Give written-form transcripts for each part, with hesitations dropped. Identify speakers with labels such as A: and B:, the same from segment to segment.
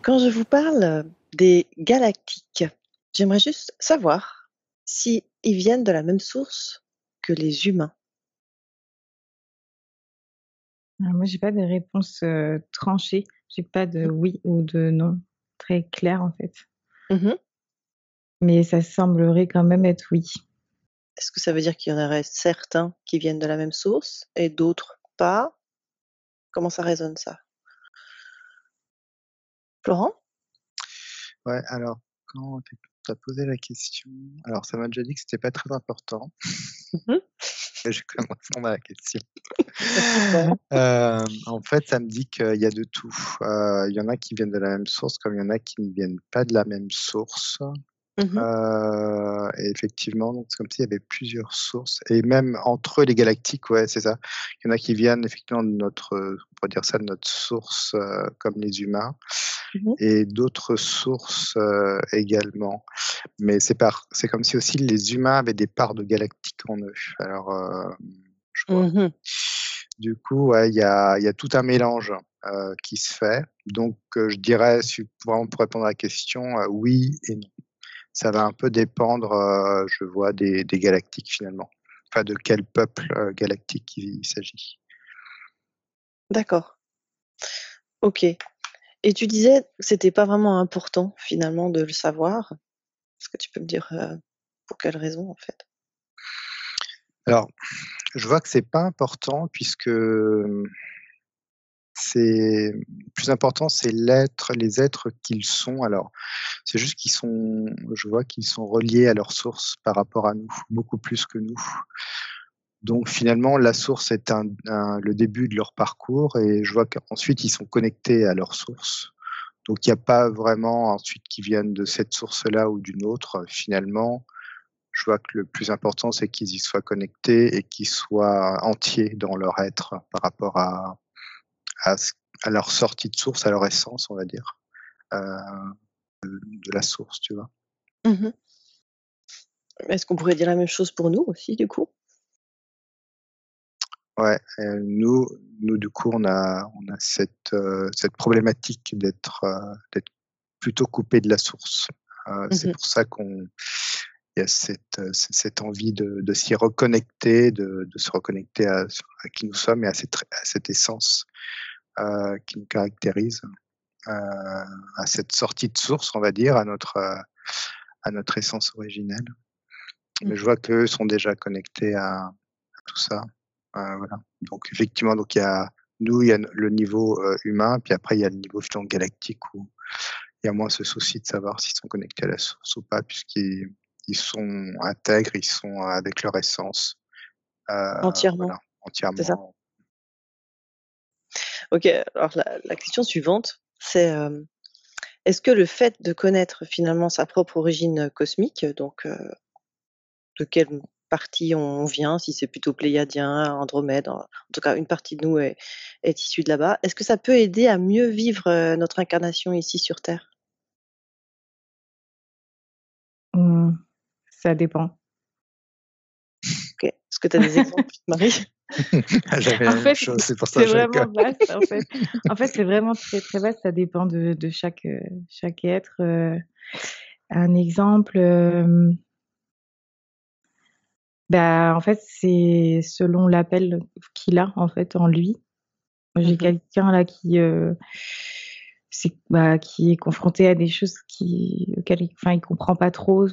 A: Quand je vous parle des galactiques, j'aimerais juste savoir si ils viennent de la même source que les humains.
B: Moi, j'ai pas de réponse, tranchée. J'ai pas de
A: Mmh.
B: oui ou de non très clair, en fait.
A: Mmh.
B: Mais ça semblerait quand même être oui.
A: Est-ce que ça veut dire qu'il y en aurait certains qui viennent de la même source et d'autres pas? Comment ça résonne ça? Florent?
C: Ouais, alors quand tu as posé la question, alors ça m'a déjà dit que c'était pas très important,
A: Mmh.
C: et je vais quand même répondre à la question.
B: Ouais.
C: En fait, ça me dit qu'il y a de tout. Il y en a qui viennent de la même source, comme il y en a qui ne viennent pas de la même source.
A: Mmh.
C: Et effectivement, donc c'est comme s'il y avait plusieurs sources et même entre les galactiques, ouais, c'est ça. Il y en a qui viennent effectivement de notre, on pourrait dire ça, de notre source, comme les humains
A: Mmh.
C: et d'autres sources, également. Mais c'est comme si aussi les humains avaient des parts de galactiques en eux. Alors, je vois.
A: Mmh.
C: Du coup, ouais, il y a tout un mélange, qui se fait. Donc, je dirais, si vraiment pour répondre à la question, oui et non. Ça va un peu dépendre, je vois des galactiques finalement. Enfin, de quel peuple, galactique il s'agit.
A: D'accord, OK, et tu disais que c'était pas vraiment important finalement de le savoir. Est-ce que tu peux me dire, pour quelle raison en fait?
C: Alors, je vois que c'est pas important puisque, c'est le plus important, c'est les êtres qu'ils sont. Alors, c'est juste qu'ils sont je vois qu'ils sont reliés à leur source par rapport à nous, beaucoup plus que nous. Donc finalement, la source est le début de leur parcours et je vois qu'ensuite ils sont connectés à leur source. Donc il y a pas vraiment ensuite qui viennent de cette source-là ou d'une autre. Finalement, je vois que le plus important, c'est qu'ils y soient connectés et qu'ils soient entiers dans leur être par rapport à ce à leur sortie de source, à leur essence, on va dire, heu, de la source, tu vois?
A: Mmh. Est-ce qu'on pourrait dire la même chose pour nous aussi du coup?
C: Ouais, nous du coup, on a cette problématique d'être plutôt coupé de la source. C'est
A: Mmh.
C: pour ça qu'il y a cette envie de s'y reconnecter, de se reconnecter à qui nous sommes et à cette essence, qui nous caractérise, à cette sortie de source, on va dire, à notre essence originelle. Mais je
A: Mmh.
C: vois qu'eux sont déjà connectés à tout ça. Voilà. Donc effectivement, donc il y a le niveau, humain, puis après il y a le niveau finalement galactique où il y a moins ce souci de savoir s'ils sont connectés à la source ou pas puisqu'ils sont intègres, ils sont avec leur essence,
A: Entièrement,
C: voilà,
A: c'est ça?
C: entièrement.
A: OK, alors la question suivante, c'est, est-ce que le fait de connaître finalement sa propre origine cosmique, donc de quelle partie on vient, si c'est plutôt pléiadien, Andromède, en tout cas une partie de nous est issue de là-bas, est-ce que ça peut aider à mieux vivre, notre incarnation ici sur Terre?
B: Mmh, ça dépend.
A: OK. Est-ce que tu as des exemples, Marie?
C: J'avais
B: En
C: la même
B: fait,
C: chose, c'est pour ça
B: c'est
C: que j'avais quand
B: vraiment vaste, en fait. En fait, c'est vraiment très, très vaste, ça dépend de chaque être, un exemple, bah, en fait, c'est selon l'appel qu'il a, en fait, en lui. J'ai
A: Mmh.
B: quelqu'un là qui est confronté à des choses auxquelles il comprend pas trop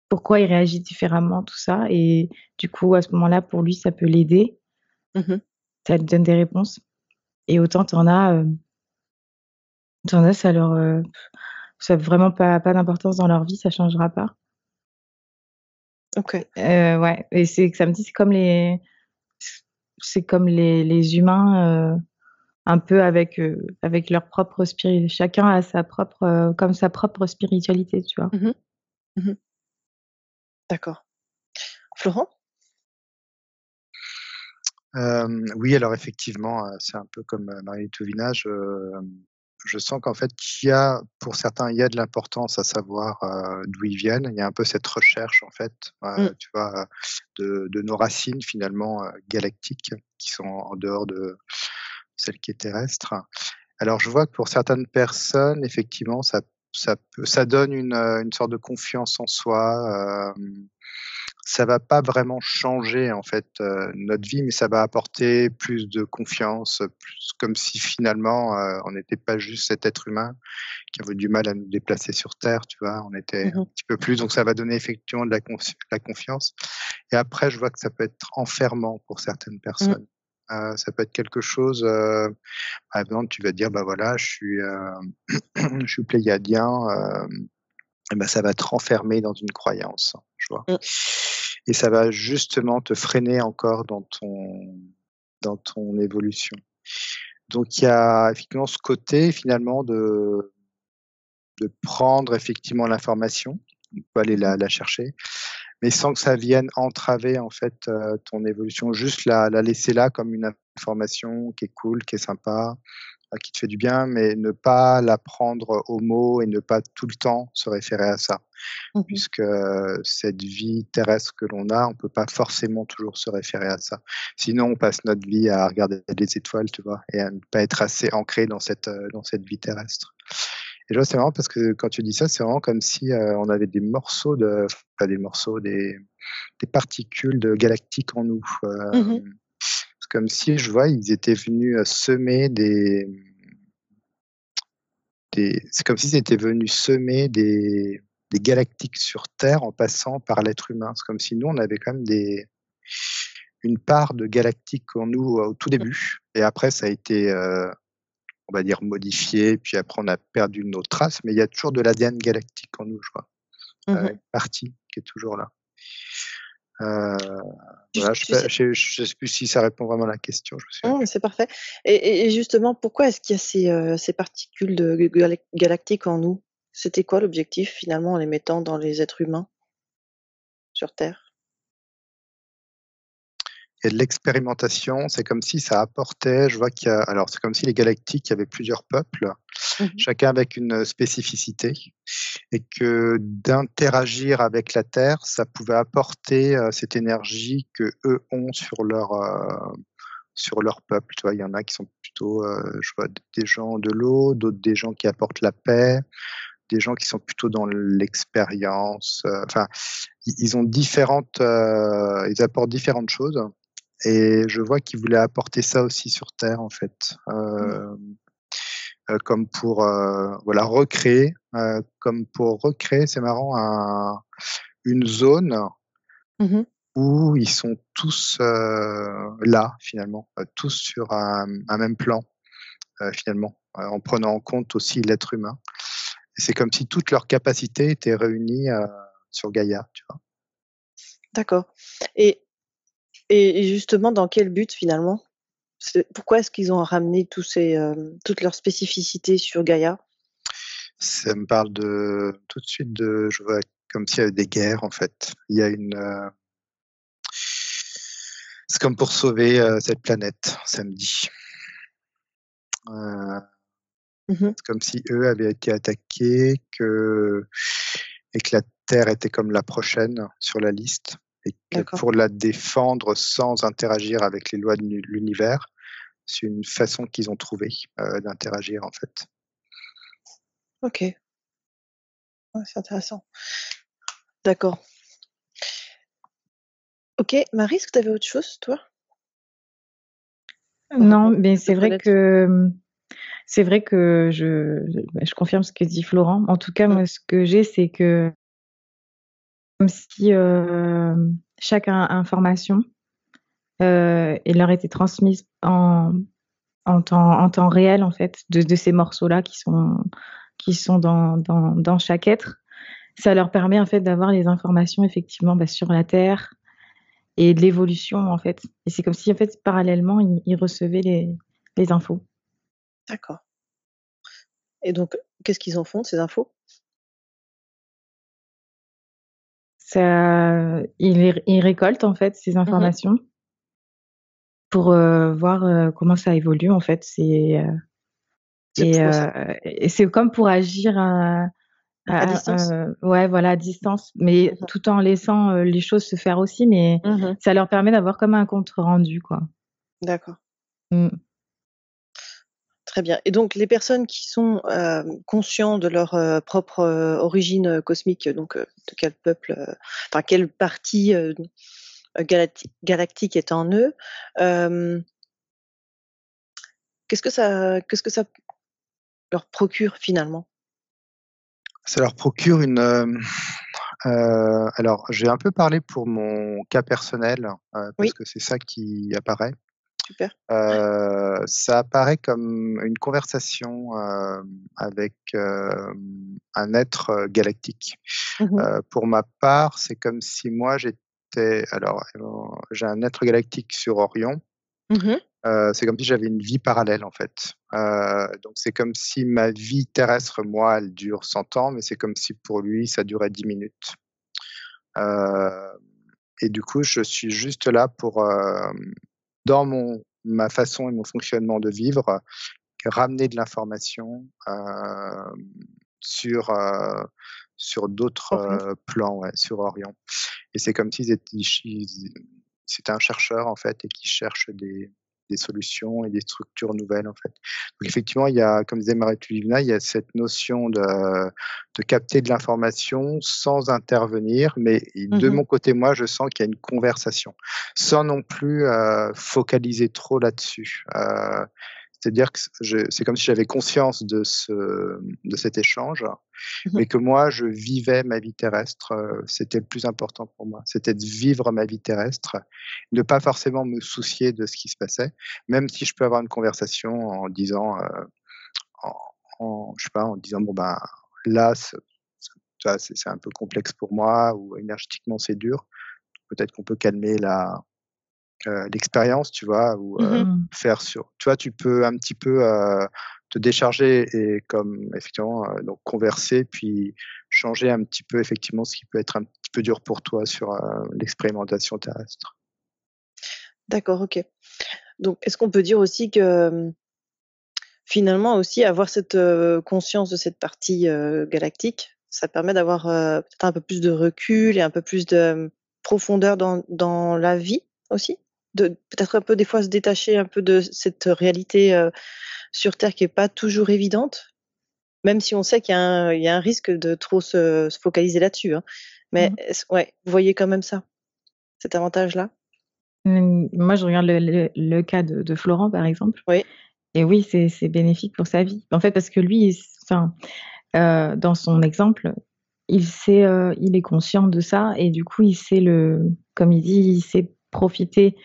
B: pourquoi il réagit différemment, tout ça, et du coup, à ce moment-là, pour lui, ça peut l'aider,
A: Mmh.
B: ça lui donne des réponses, et autant tu as, ça a vraiment pas d'importance dans leur vie, ça changera pas.
A: OK.
B: Ouais, et c'est que ça me dit, c'est comme les humains, un peu avec leur propre chacun a sa propre spiritualité, tu vois?
A: Mmh mh. Mmh. D'accord. Florent?
C: Oui, alors effectivement, c'est un peu comme, Marie Touvina, je sens qu'en fait, pour certains, il y a de l'importance à savoir, d'où ils viennent. Il y a un peu cette recherche en fait,
A: Mmh.
C: tu vois, de nos racines finalement, galactiques, qui sont en dehors de celle qui est terrestre. Alors je vois que pour certaines personnes, effectivement, ça donne une sorte de confiance en soi, ça va pas vraiment changer en fait, notre vie, mais ça va apporter plus de confiance, plus comme si finalement, on n'était pas juste cet être humain qui avait du mal à nous déplacer sur terre, tu vois? On était un
A: Mmh.
C: petit peu plus, donc ça va donner effectivement de la confiance et après je vois que ça peut être enfermant pour certaines
A: Mmh.
C: personnes. Ça peut être quelque chose, par exemple, tu vas dire: «Bah, voilà, je suis pléiadien», et bah, ça va te renfermer dans une croyance, tu vois?
A: Mmh.
C: Et ça va justement te freiner encore dans ton évolution. Donc il y a effectivement ce côté finalement de prendre effectivement l'information, on peut aller
A: Mmh.
C: la chercher, mais sans que ça vienne entraver en fait, ton évolution. Juste la laisser là comme une information qui est cool, qui est sympa, qui te fait du bien, mais ne pas la prendre au mot et ne pas tout le temps se référer à ça.
A: Mmh.
C: Puisque cette vie terrestre que l'on a, on peut pas forcément toujours se référer à ça. Sinon, on passe notre vie à regarder les étoiles, tu vois? Et à ne pas être assez ancré dans cette vie terrestre. Et là, c'est marrant parce que quand tu dis ça, c'est vraiment comme si, on avait des morceaux pas des morceaux, des particules de galactiques en nous.
A: Mmh.
C: C'est comme si, je vois, ils étaient venus, semer c'est comme s'ils étaient venus semer des galactiques sur Terre en passant par l'être humain. C'est comme si nous, on avait quand même une part de galactique en nous au tout début et après ça a été, on va dire modifié, puis après on a perdu nos traces, mais il y a toujours de l'ADN galactique en nous, je vois.
A: Mmh.
C: Une partie qui est toujours là. Heu,
A: Tu
C: voilà,
A: tu sais
C: je sais plus si ça répond vraiment à la question, je me souviens
A: mmh,
C: plus.
A: c'est parfait et justement, pourquoi est-ce qu'il y a ces particules de galactiques en nous? C'était quoi l'objectif finalement en les mettant dans les êtres humains sur Terre?
C: Il y a de l'expérimentation, c'est comme si ça apportait je vois qu'il y a alors c'est comme si les galactiques, il y avait plusieurs peuples,
A: Mmh.
C: chacun avec une spécificité et que d'interagir avec la Terre, ça pouvait apporter, cette énergie qu'eux ont sur leur peuple, tu vois? Il y en a qui sont plutôt, je vois des gens de l'eau, d'autres des gens qui apportent la paix, des gens qui sont plutôt dans l'expérience, enfin, ils ont ils apportent différentes choses et je vois qu'ils voulaient apporter ça aussi sur terre, en fait,
A: Mmh.
C: comme pour, voilà, recréer, c'est marrant, une zone
A: Mmh.
C: où ils sont tous, là, finalement, tous sur un même plan, finalement, en prenant en compte aussi l'être humain et c'est comme si toutes leurs capacités étaient réunies, sur Gaïa, tu vois?
A: D'accord et et justement dans quel but finalement? Pourquoi est-ce qu'ils ont ramené toutes leurs spécificités sur Gaïa?
C: Ça me parle tout de suite je vois comme s'il y avait des guerres, en fait. Il y a c'est comme pour sauver, cette planète, samedi. Heu,
A: Mmh.
C: c'est comme si eux avaient été attaqués, et que la Terre était comme la prochaine sur la liste et que
A: D'accord,
C: pour la défendre sans interagir avec les lois de l'univers, c'est une façon qu'ils ont trouvé, d'interagir, en fait.
A: OK. Ouais, c'est intéressant. D'accord. OK, Marie, est-ce que tu avais autre chose toi? Par
B: Non,
A: rapport aux
B: mais
A: de planètes?
B: c'est vrai que je confirme ce que dit Florent. En tout cas,
A: Mmh.
B: moi, ce que j'ai, c'est que comme si, chaque information, elle leur était transmise en temps réel, en fait, de ces morceaux-là qui sont dans chaque être. Ça leur permet, en fait, d'avoir les informations effectivement, bah, sur la Terre et de l'évolution, en fait. Et c'est comme si, en fait, parallèlement, ils recevaient les infos.
A: D'accord et donc qu'est-ce qu'ils en font de ces infos?
B: Ils récoltent, en fait, ces
A: Mmh.
B: informations pour, voir, comment ça évolue, en fait.
A: C'est pour ça.
B: Et c'est comme pour agir
A: À distance?
B: ouais, voilà, à distance, mais
A: Mmh.
B: tout en laissant, les choses se faire aussi, mais
A: Mmh.
B: ça leur permet d'avoir comme un compte rendu, quoi.
A: D'accord,
B: Mmh.
A: Très bien. Et donc les personnes qui sont, conscients de leur, propre, origine, cosmique, donc de quel peuple, enfin quelle partie, galactique est en eux, hem, qu'est-ce que ça leur procure finalement?
C: Ça leur procure une, alors j'ai un peu parlé pour mon cas personnel, parce
A: Oui,
C: que c'est ça qui apparaît.
A: super.
C: Ça apparaît comme une conversation, avec, un être, galactique.
A: Mmh mh.
C: Pour ma part, c'est comme si moi j'étais alors, j'ai un être galactique sur Orion,
A: Mmh.
C: c'est comme si j'avais une vie parallèle, en fait. Donc c'est comme si ma vie terrestre, moi, elle dure 100 ans, mais c'est comme si pour lui, ça durait 10 minutes. Heu et du coup, je suis juste là pour, dans ma façon et mon fonctionnement de vivre, ramener de l'information, sur, sur d'autres,
A: Orion.
C: plans, ouais, sur Orion. Et c'est comme s'ils étaient c'était un chercheur, en fait, et qui cherche des solutions et des structures nouvelles, en fait. Donc effectivement, il y a, comme disait Marie-Tulivna, il y a cette notion de capter de l'information sans intervenir, mais de
A: Mmh.
C: mon côté, moi, je sens qu'il y a une conversation, sans non plus, focaliser trop là-dessus. C'est-à-dire que c'est comme si j'avais conscience de cet échange,
A: Mmh.
C: mais que moi, je vivais ma vie terrestre, c'était le plus important pour moi. C'était de vivre ma vie terrestre, ne pas forcément me soucier de ce qui se passait, même si je peux avoir une conversation en disant, en je sais pas, en disant: «Bon, ben, là, tu vois, c'est un peu complexe pour moi» ou «énergétiquement, c'est dur. Peut-être qu'on peut calmer l'expérience», tu vois? Ou,
A: Mmh.
B: Mmh.
C: faire sur tu vois, tu peux un petit peu, te décharger et comme effectivement, donc converser, puis changer un petit peu effectivement ce qui peut être un petit peu dur pour toi sur, l'expérimentation terrestre.
A: D'accord, OK. Donc est-ce qu'on peut dire aussi que, finalement aussi avoir cette, conscience de cette partie, galactique, ça permet d'avoir, peut-être un peu plus de recul et un peu plus de, profondeur dans la vie aussi? De peut-être un peu des fois se détacher un peu de cette réalité, sur Terre qui est pas toujours évidente? Même si on sait qu'il y a un risque de trop se focaliser là-dessus, hein. Mais
B: Mmh.
A: est-ce ouais, vous voyez quand même ça, cet avantage-là?
B: Moi, je regarde le cas de Florent, par exemple,
A: Oui.
B: et oui, c'est bénéfique pour sa vie. En fait, parce que lui, enfin, dans son exemple, il est conscient de ça et du coup, il sait comme il dit, il sait profiter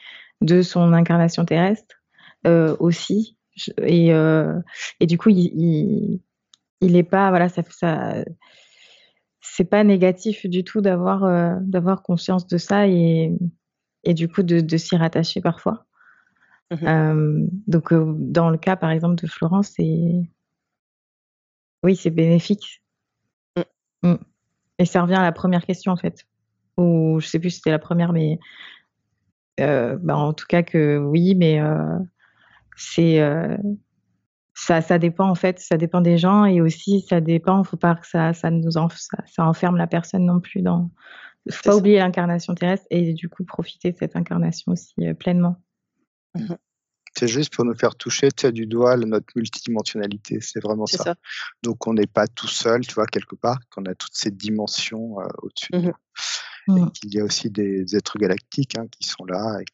B: de son incarnation terrestre, aussi. Et du coup, il est pas, voilà, ça c'est pas négatif du tout d'avoir conscience de ça et du coup de s'y rattacher parfois.
A: Mmh.
B: Donc dans le cas, par exemple, de Florence, oui, c'est bénéfique.
A: Mmh.
B: Mmh. Et ça revient à la première question, en fait, ou je sais plus si c'était la première, mais bah, en tout cas que oui, mais c'est, ça dépend, en fait, ça dépend des gens et aussi ça dépend, faut pas que ça nous ça enferme la personne non plus dans faut
A: C'est
B: pas
A: ça.
B: oublier l'incarnation terrestre et du coup profiter de cette incarnation aussi, pleinement.
C: Mmh.
A: Mmh.
C: C'est juste pour nous faire toucher, tu sais, du doigt notre multidimensionnalité, c'est vraiment
A: C'est
C: ça.
A: ça.
C: Donc on n'est pas tout seul, tu vois, quelque part, qu'on a toutes ces dimensions, au-dessus de
A: Mmh.
C: nous et
B: Mmh.
C: qu'il y a aussi des êtres galactiques, hein, qui sont là et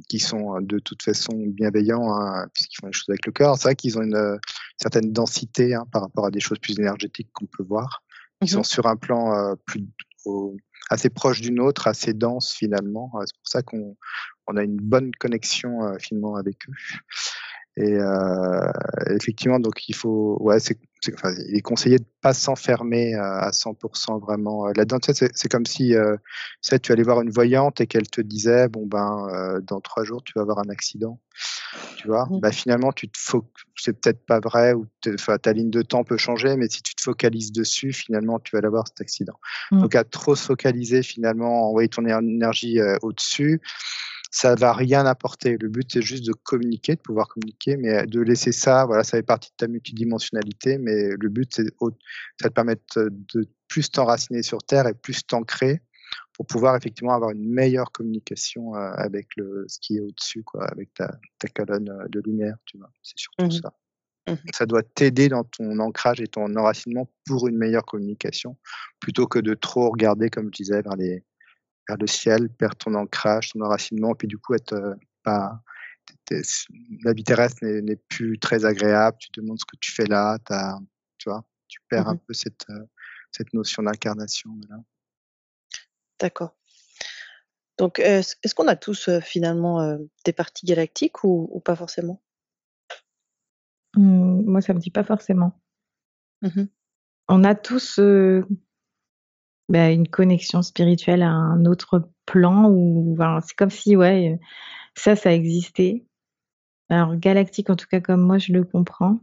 C: qui sont, de toute façon bienveillants, hein, puisqu'ils font les choses avec le cœur. C'est vrai qu'ils ont une, certaine densité, hein, par rapport à des choses plus énergétiques qu'on peut voir, qui sont
A: Mmh.
C: sur un plan, plus au assez proche du nôtre, assez dense finalement. C'est pour ça qu'on a une bonne connexion, finalement avec eux. Et effectivement, donc il faut ouais, enfin, il est conseillé de pas s'enfermer, à 100 vraiment, là-dedans. Tu sais, c'est comme si, tu sais, tu allais voir une voyante et qu'elle te disait: «Bon ben, dans 3 jours, tu vas avoir un accident», tu vois?
A: Mmh.
C: Bah, finalement, tu te foc c'est peut-être pas vrai ou enfin, ta ligne de temps peut changer, mais si tu te focalises dessus, finalement, tu vas l'avoir cet accident.
B: Mmh.
C: Donc à trop se focaliser, finalement, envoyer ton énergie, au-dessus, ça va rien apporter. Le but, c'est juste de communiquer, de pouvoir communiquer, mais de laisser ça, voilà, ça fait partie de ta multidimensionnalité, mais le but, ça te permet de plus t'enraciner sur terre et plus t'ancrer pour pouvoir effectivement avoir une meilleure communication, avec ce qui est au-dessus, quoi, avec ta colonne, de lumière, tu vois? C'est surtout
A: Mmh.
C: ça.
A: Mmh.
C: Ça doit t'aider dans ton ancrage et ton enracinement pour une meilleure communication, plutôt que de trop regarder, comme je disais, vers le ciel, perdre ton ancrage, ton enracinement, puis du coup être, pas tu la vie terrestre n'est plus très agréable. Tu te demandes ce que tu fais là, tu vois? Tu perds un
A: Mmh.
C: peu cette notion d'incarnation, voilà.
A: D'accord. Donc est-ce qu'on a tous, finalement, des parties galactiques ou pas forcément?
B: Moi, ça me dit pas forcément.
A: Mmh.
B: On a tous, une connexion spirituelle à un autre plan ou enfin, c'est comme si, ouais, ça existait. Alors galactique, en tout cas comme moi je le comprends,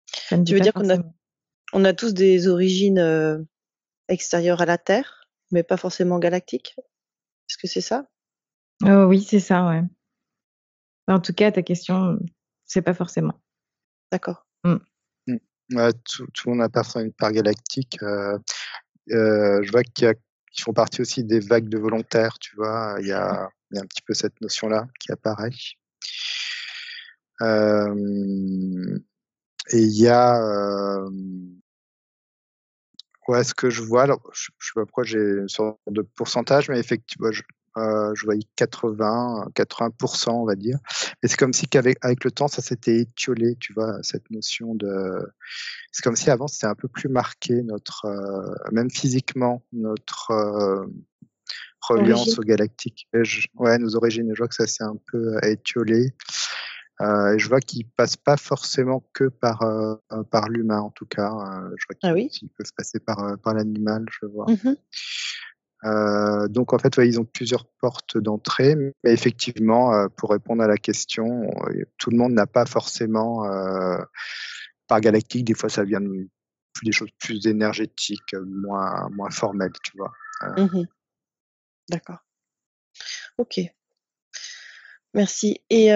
B: ça me dit
A: Tu veux
B: pas
A: dire
B: forcément.
A: on a tous des origines, extérieures à la Terre, mais pas forcément galactiques? Est-ce que c'est ça?
B: Oui, c'est ça, ouais. En tout cas, ta question, c'est pas forcément.
A: D'accord.
B: Mmh.
C: Mmh. Ouais, tout le monde a une part galactique, je vois qu'ils font partie aussi des vagues de volontaires, tu vois? Il y a un petit peu cette notion-là qui apparaît. Hem Et il y a, ouais, ce que je vois, alors je sais pas pourquoi j'ai une sorte de pourcentage, mais effectivement, je voyais 80 on va dire. Et c'est comme si avec le temps, ça s'était étiolé, tu vois? Cette notion de c'est comme si avant, c'était un peu plus marqué notre, même physiquement, notre, reliance
A: Origine?
C: au galactique. Et ouais, nos origines, je vois que ça s'est un peu étiolé. Et je vois qu'ils passent pas forcément que par l'humain en tout cas, je vois
A: Ah
C: qu'ils
A: oui?
C: aussi peuvent passer par l'animal, je vois.
A: Mmh.
C: Donc en fait, ouais, ils ont plusieurs portes d'entrée, mais effectivement, pour répondre à la question, tout le monde n'a pas forcément, part galactique. Des fois, ça vient de des choses plus énergétiques, moins formelles, tu vois? Heu,
A: Mmh. D'accord. OK, merci et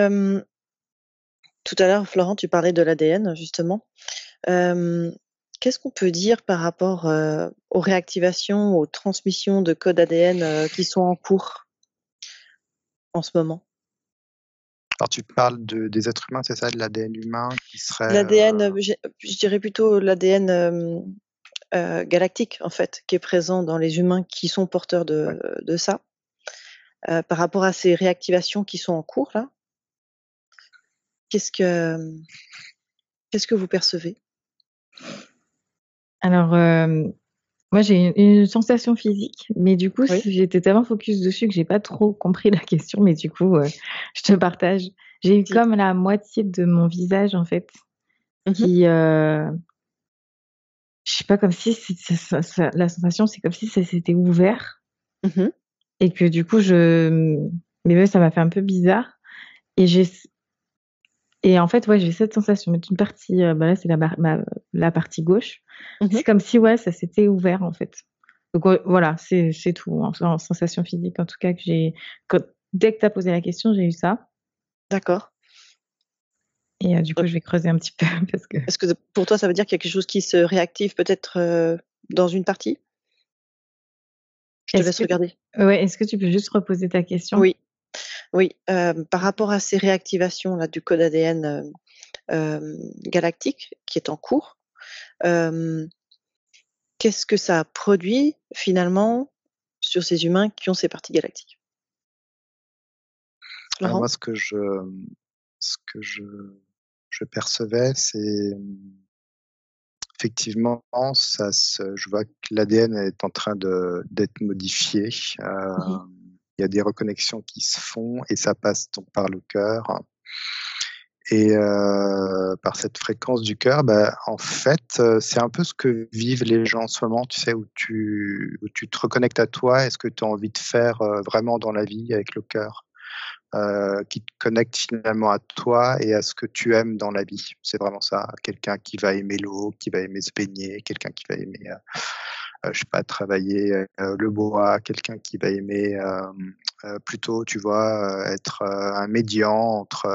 A: tout à l'heure, Florent, tu parlais de l'ADN justement. Hem, Qu'est-ce qu'on peut dire par rapport, aux réactivations, aux transmissions de codes ADN, qui sont en cours en ce moment?
C: alors tu parles des êtres humains, c'est ça? De l'ADN humain qui serait,
A: L'ADN, je dirais plutôt l'ADN, galactique en fait, qui est présent dans les humains qui sont porteurs
C: ouais.
A: de ça. Par rapport à ces réactivations qui sont en cours là, qu'est-ce que, qu'est-ce que vous percevez?
B: Alors, moi j'ai une sensation physique, mais du coup,
A: Oui?
B: j'étais tellement focus dessus que j'ai pas trop compris la question, mais du coup, je te partage. J'ai eu
A: Dis.
B: comme la moitié de mon visage en fait
A: Mmh mh.
B: qui, je sais pas, comme si ça la sensation, c'est comme si ça s'était ouvert
A: Mmh.
B: et que du coup mais ouais, ça m'a fait un peu bizarre et j'ai et en fait, ouais, j'ai cette sensation, mais d'une partie, là, c'est la partie gauche.
A: Mmh.
B: C'est comme si, ouais, ça s'était ouvert, en fait. Donc, voilà, c'est tout en sensation physique, en tout cas, que j'ai quand dès que tu as posé la question, j'ai eu ça
A: D'accord.
B: et du coup,
A: Donc
B: je vais creuser un petit peu parce que
A: est-ce que pour toi, ça veut dire qu'il y a quelque chose qui se réactive peut-être, dans une partie? Je te
B: est-ce
A: laisse
B: que
A: regarder.
B: ouais, est-ce que tu peux juste reposer ta question?
A: Oui, oui, par rapport à ces réactivations-là du code ADN, galactique qui est en cours, hem, qu'est-ce que ça a produit finalement sur ces humains qui ont ces parties galactiques?
C: Alors
A: Laurent?
C: moi, ce que je percevais, c'est, effectivement, je vois que l'ADN est en train d'être modifié.
A: Mmh mh.
C: Il y a des reconnexions qui se font et ça passe donc par le cœur et par cette fréquence du cœur, bah, en fait, c'est un peu ce que vivent les gens en ce moment, tu sais, où tu te reconnectes à toi et ce que tu as envie de faire, vraiment dans la vie avec le cœur. Qui te connecte finalement à toi et à ce que tu aimes dans la vie. C'est vraiment ça. Quelqu'un qui va aimer l'eau, qui va aimer se baigner, quelqu'un qui va aimer, je sais pas, travailler, le bois, quelqu'un qui va aimer, plutôt, tu vois, être, un médian entre,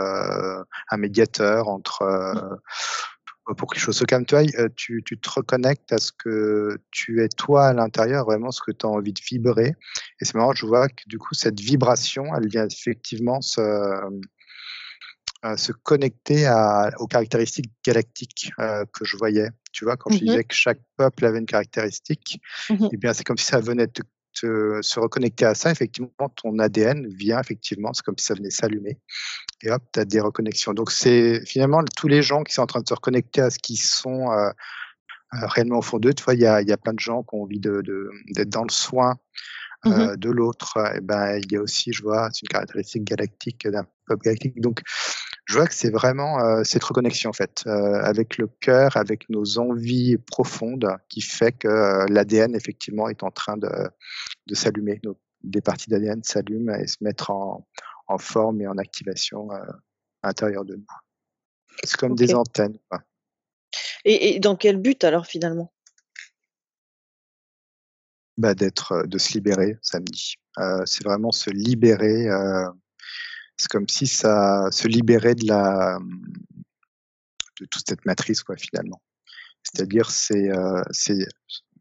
C: un médiateur entre, pour que les choses se calment. Toi, tu te reconnectes à ce que tu es toi à l'intérieur, vraiment ce que tu as envie de vibrer et c'est marrant, je vois que du coup cette vibration, elle vient effectivement se connecter aux caractéristiques galactiques que je voyais. Tu vois, quand je disais que chaque peuple avait une caractéristique, eh bien, c'est comme si ça venait se reconnecter à ça. Effectivement, ton ADN vient, effectivement, c'est comme si ça venait s'allumer. Et hop, tu as des reconnexions. Donc, c'est finalement tous les gens qui sont en train de se reconnecter à ce qu'ils sont réellement au fond d'eux. Tu vois, il y a plein de gens qui ont envie d'être dans le soin de l'autre. Et ben, il y a aussi, je vois, c'est une caractéristique galactique d'un peuple galactique. Donc, je vois que c'est vraiment cette reconnexion, en fait, avec le cœur, avec nos envies profondes, qui fait que l'ADN, effectivement, est en train de s'allumer. Donc, des parties d'ADN s'allument et se mettre en forme et en activation à l'intérieur de nous. C'est comme des antennes, quoi.
A: Et dans quel but alors finalement?
C: Bah, de se libérer samedi. C'est vraiment se libérer, c'est comme si ça se libérait de toute cette matrice, quoi, finalement. C'est-à-dire, c'est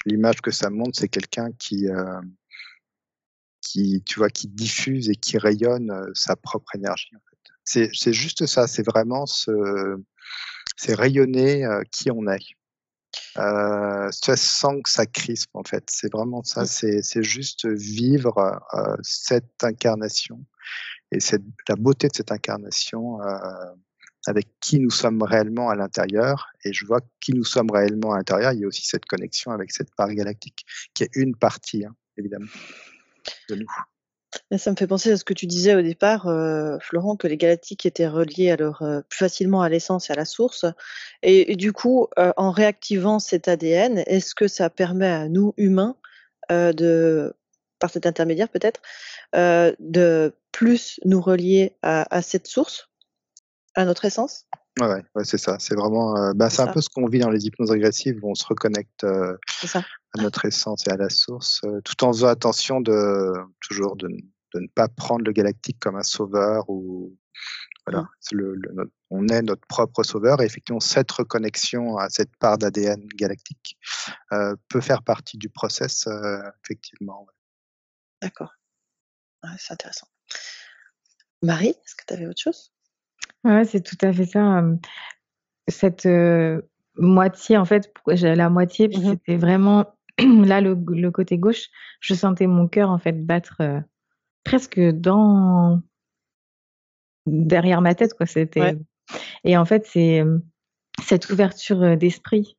C: l'image que ça montre, c'est quelqu'un qui, tu vois, qui diffuse et qui rayonne sa propre énergie, en fait. C'est juste ça, c'est vraiment c'est rayonner qui on est. Sans que ça crispe, en fait. C'est vraiment ça, c'est juste vivre cette incarnation et la beauté de cette incarnation avec qui nous sommes réellement à l'intérieur. Et je vois qui nous sommes réellement à l'intérieur, il y a aussi cette connexion avec cette part galactique, qui est une partie, évidemment, de nous.
A: Ça me fait penser à ce que tu disais au départ, Florent, que les galactiques étaient reliés alors, plus facilement à l'essence et à la source. Et du coup, en réactivant cet ADN, est-ce que ça permet à nous, humains, par cet intermédiaire peut-être, de plus nous relier à cette source, à notre essence?
C: Ouais, c'est ça. C'est vraiment,
A: C'est
C: c'est un
A: ça,
C: peu ce qu'on vit dans les hypnoses régressives où on se reconnecte
A: c'est ça.
C: à notre essence et à la source, tout en faisant attention toujours de ne pas prendre le galactique comme un sauveur ou voilà. C'est on est notre propre sauveur et effectivement cette reconnexion à cette part d'ADN galactique peut faire partie du process, effectivement, ouais.
A: D'accord. Ouais, c'est intéressant. Marie, est-ce que tu avais autre chose?
B: Ouais, c'est tout à fait ça, cette, moitié en fait, pourquoi j'ai la moitié? Parce que c'était vraiment là le côté gauche, je sentais mon cœur en fait battre, presque derrière ma tête quoi,
A: Ouais.
B: et en fait c'est, cette ouverture, d'esprit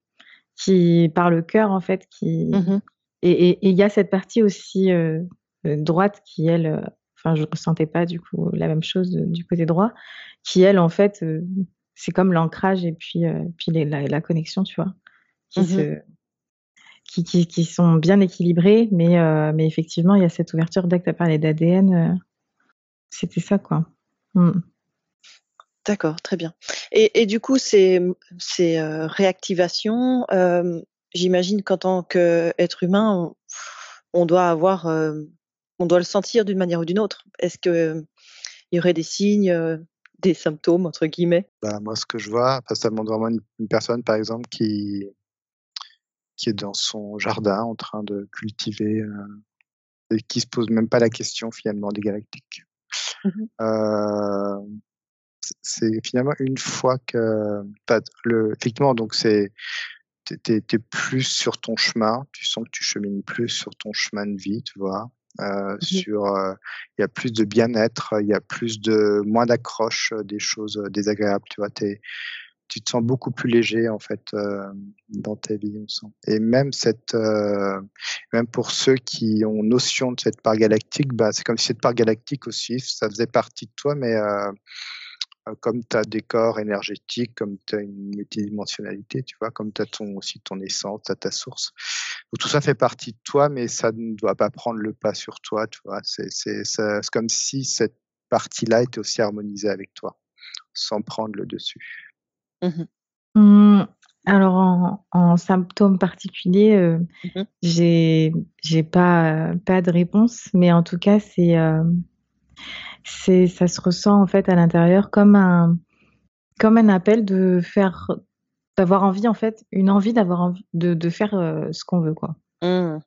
B: qui par le cœur en fait et il y a cette partie aussi, droite qui elle, enfin je ressentais pas du coup la même chose, du côté droit, qui elle en fait, c'est comme l'ancrage et puis la connexion, tu vois? Qui se qui sont bien équilibrées, mais effectivement il y a cette ouverture dès que tu as parlé d'ADN, c'était ça quoi.
A: D'accord, très bien. Et du coup, ces réactivations, j'imagine qu'en tant qu'être humain, on doit avoir, on doit le sentir d'une manière ou d'une autre. Est-ce qu'il y aurait des signes, des «symptômes» entre guillemets?
C: Bah, moi ce que je vois, ça montre vraiment une personne par exemple qui est dans son jardin en train de cultiver, et qui se pose même pas la question finalement des galactiques.
A: Mmh.
C: Heu, c'est finalement une fois que effectivement donc tu es plus sur ton chemin, tu sens que tu chemines plus sur ton chemin de vie, tu vois?
A: Mmh.
C: Il y a plus de bien-être, il y a moins d'accroche, des choses, désagréables, tu vois? Tu te sens beaucoup plus léger en fait, dans ta vie, on sent et même pour ceux qui ont notion de cette part galactique, bah, c'est comme si cette part galactique aussi, ça faisait partie de toi, mais comme tu as des corps énergétiques, comme tu as une multidimensionnalité, tu vois? Comme tu as aussi ton essence, tu as ta source. Donc tout ça fait partie de toi, mais ça ne doit pas prendre le pas sur toi, tu vois? C'est comme si cette partie-là était aussi harmonisée avec toi, sans prendre le dessus.
A: Mmh.
B: Mmh, alors en symptômes particuliers,
A: Mmh.
B: j'ai pas de réponse, mais en tout cas, ça se ressent en fait à l'intérieur comme un appel d'avoir envie en fait, une envie d'avoir envie de faire, ce qu'on veut quoi.
A: Mmh.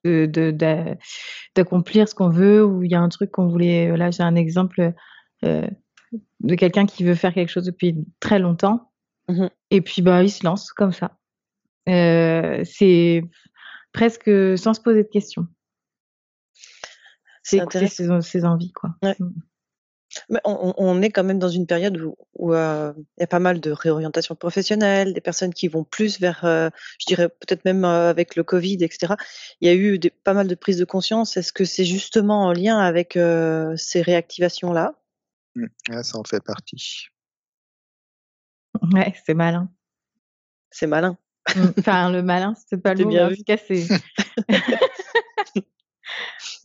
B: D'accomplir ce qu'on veut ou il y a un truc qu'on voulait, là j'ai un exemple, de quelqu'un qui veut faire quelque chose depuis très longtemps
A: Mmh.
B: et puis, il se lance comme ça. C'est presque sans se poser de questions. C'est
A: C'est
B: écouter
A: intéressant.
B: ses envies, quoi.
A: Ouais.
B: Mmh.
A: Mais on est quand même dans une période où, il y a pas mal de réorientation professionnelle, des personnes qui vont plus vers, je dirais peut-être même, avec le covid et cetera. Il y a eu pas mal de prises de conscience. Est-ce que c'est justement en lien avec, ces réactivations-là?
C: Ouais, ça en fait partie.
B: Ouais, c'est malin.
A: C'est malin,
B: Enfin, le malin, c'est peut-être pas le
A: c'est
B: mot, mais
A: bien
B: en
A: vu.
B: tout cas, c'est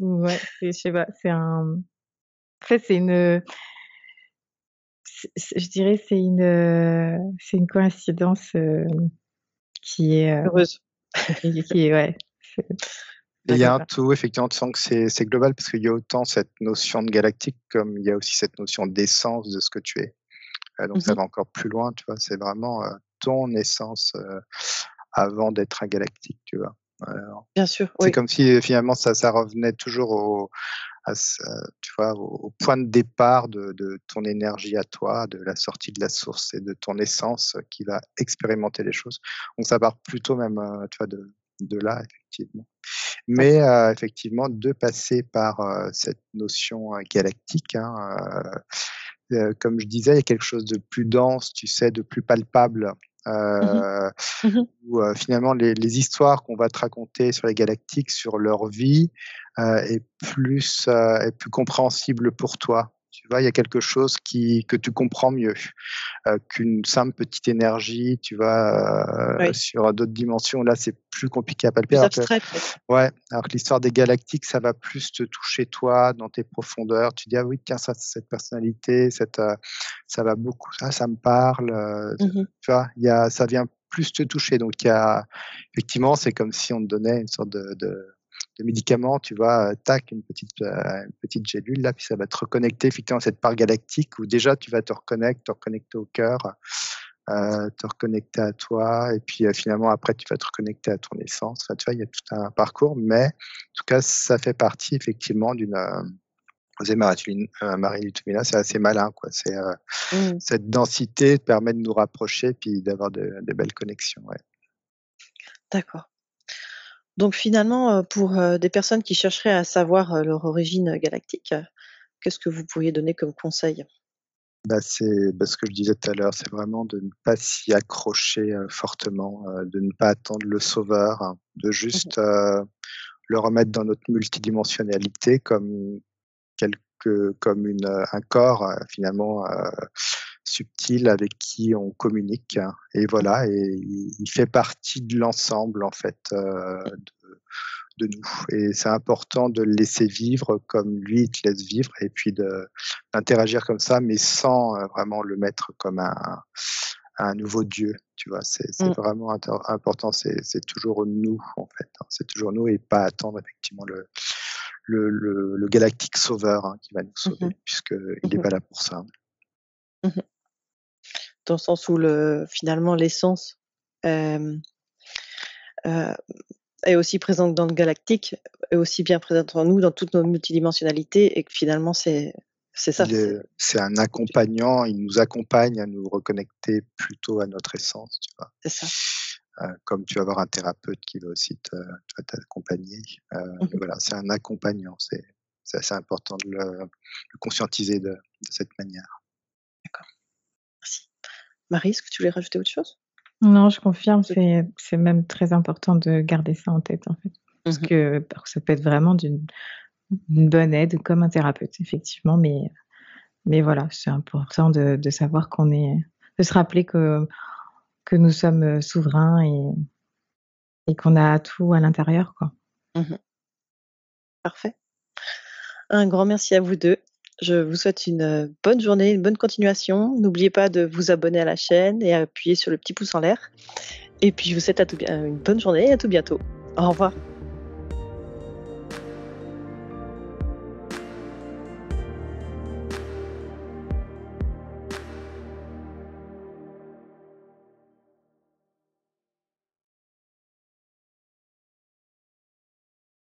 B: ouais, je sais pas, en fait, je dirais, c'est une coïncidence, qui est,
A: Heureuse.
B: qui est ouais, c'est
C: Et il y a un
B: voilà.
C: tout, effectivement, tu sens que c'est global parce qu'il y a autant cette notion de galactique comme il y a aussi cette notion d'essence de ce que tu es. Donc ça
A: Mmh.
C: va encore plus loin, tu vois? C'est vraiment, ton essence, avant d'être un galactique, tu vois?
A: Bien sûr,
C: C'est
A: oui.
C: comme si, finalement ça revenait toujours à ce tu vois, au point de départ de ton énergie à toi, de la sortie de la source et de ton essence, qui va expérimenter les choses. Donc ça part plutôt même, tu vois, de là, effectivement. Mais
A: D'accord.
C: effectivement, de passer par, cette notion, galactique, hein, comme je disais, il y a quelque chose de plus dense, tu sais, de plus palpable,
A: Mmh.
C: heu,
A: Mmh.
C: où, finalement les histoires qu'on va te raconter sur les galactiques, sur leur vie, est plus compréhensible pour toi. Tu vois? Il y a quelque chose que tu comprends mieux, qu'une simple petite énergie, tu vois?
A: Oui,
C: Sur d'autres dimensions, là, c'est plus compliqué à palper
A: plus
C: alors que
A: abstrait peut-être.
C: ouais, alors que l'histoire des galactiques, ça va plus te toucher toi, dans tes profondeurs. Tu dis: «Ah oui, tiens, ça, c'est cette personnalité, ça va beaucoup, ça me parle»,
A: Mmh.
C: tu vois? Ça vient plus te toucher, donc il y a effectivement, c'est comme si on te donnait une sorte de médicament, tu vois? Tac, une petite gélule là, puis ça va te reconnecter effectivement à cette part galactique où déjà tu vas te reconnecter au cœur, te reconnecter à toi et puis, finalement après tu vas te reconnecter à ton essence. Enfin, tu vois, il y a tout un parcours, mais en tout cas, ça fait partie effectivement disait Marie Lutumila, c'est assez malin quoi.
A: Mmh.
C: Cette densité permet de nous rapprocher puis d'avoir de belles connexions, ouais.
A: D'accord. Donc finalement, pour, des personnes qui chercheraient à savoir, leur origine, galactique, qu'est-ce que vous pourriez donner comme conseil?
C: Ce que je disais tout à l'heure, c'est vraiment de ne pas s'y accrocher, fortement, de ne pas attendre le sauveur, hein, de
A: Mmh mh.
C: juste, le remettre dans notre multidimensionnalité comme un corps, finalement, subtil avec qui on communique, hein, et voilà, et il fait partie de l'ensemble en fait, de nous, et c'est important de le laisser vivre comme lui il te laisse vivre et puis d'interagir comme ça, mais sans, vraiment le mettre comme un nouveau Dieu, tu vois? C'est
A: Mmh.
C: vraiment important, c'est toujours nous en fait, hein, c'est toujours nous et pas attendre effectivement le galactique sauveur, hein, qui va nous
A: Mmh mh.
C: sauver puisqu'il est
A: Mmh.
C: pas là pour ça.
A: Mmh. Dans le sens où finalement l'essence, hem, heu, est aussi présente dans le galactique, est aussi bien présente en nous, dans toutes nos multidimensionnalités et que finalement c'est ça,
C: C'est un accompagnant, il nous accompagne à nous reconnecter plutôt à notre essence, tu vois?
A: c'est ça.
C: Comme tu vas avoir un thérapeute qui va aussi tu vois, t'accompagner,
A: Mmh
C: mais
A: mh.
C: voilà, c'est un accompagnant, c'est assez important de le conscientiser de cette manière.
A: D'accord, merci. Marie, est-ce que tu voulais rajouter autre chose?
B: Non, je confirme,
A: Oui.
B: c'est même très important de garder ça en tête, en fait.
A: Mmh mh.
B: Parce que ça peut être vraiment d'une bonne aide comme un thérapeute, effectivement, mais voilà, c'est important de savoir de se rappeler que nous sommes, souverains et qu'on a tout à l'intérieur, quoi.
A: Mmh. Parfait. Un grand merci à vous 2. Je vous souhaite une, bonne journée, une bonne continuation. N'oubliez pas de vous abonner à la chaîne et à appuyer sur le petit pouce en l'air et puis je vous souhaite une bonne journée et à tout bientôt. Au revoir.